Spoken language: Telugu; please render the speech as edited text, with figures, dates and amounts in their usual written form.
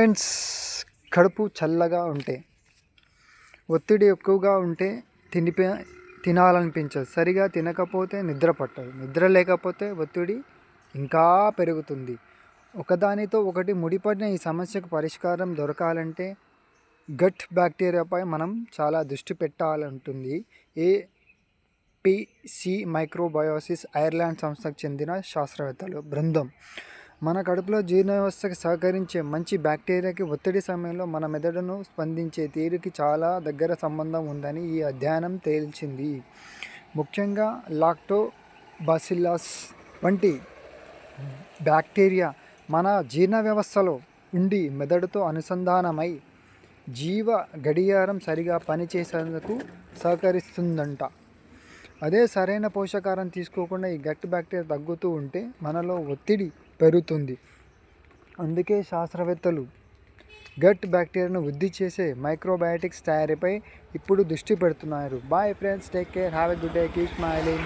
ఫ్రెండ్స్, కడుపు చల్లగా ఉంటే, ఒత్తిడి ఎక్కువగా ఉంటే తినాలనిపించదు. సరిగా తినకపోతే నిద్ర పట్టదు. నిద్ర లేకపోతే ఒత్తిడి ఇంకా పెరుగుతుంది. ఒకదానితో ఒకటి ముడిపడిన ఈ సమస్యకు పరిష్కారం దొరకాలంటే గట్ బ్యాక్టీరియాపై మనం చాలా దృష్టి పెట్టాలంటుంది ఏపీసీ మైక్రోబయోసిస్ ఐర్లాండ్ సంస్థకు చెందిన శాస్త్రవేత్తలు బృందం. మన కడుపులో జీర్ణ వ్యవస్థకి సహకరించే మంచి బ్యాక్టీరియాకి ఒత్తిడి సమయంలో మన మెదడును స్పందించే తీరుకి చాలా దగ్గర సంబంధం ఉందని ఈ అధ్యయనం తేల్చింది. ముఖ్యంగా లాక్టోబాసిల్లస్ వంటి బ్యాక్టీరియా మన జీర్ణ వ్యవస్థలో ఉండి మెదడుతో అనుసంధానమై జీవ గడియారం సరిగా పనిచేసేందుకు సహకరిస్తుందంట. అదే సరైన పోషకాహారం తీసుకోకుండా ఈ గట్ బ్యాక్టీరియా తగ్గుతూ ఉంటే మనలో ఒత్తిడి పెరుగుతుంది. అందుకే శాస్త్రవేత్తలు గట్ బ్యాక్టీరియాను వృద్ధి చేసే మైక్రోబయాటిక్స్ తయారీపై ఇప్పుడు దృష్టి పెడుతున్నారు. Bye friends, take care, have a good day, keep smiling.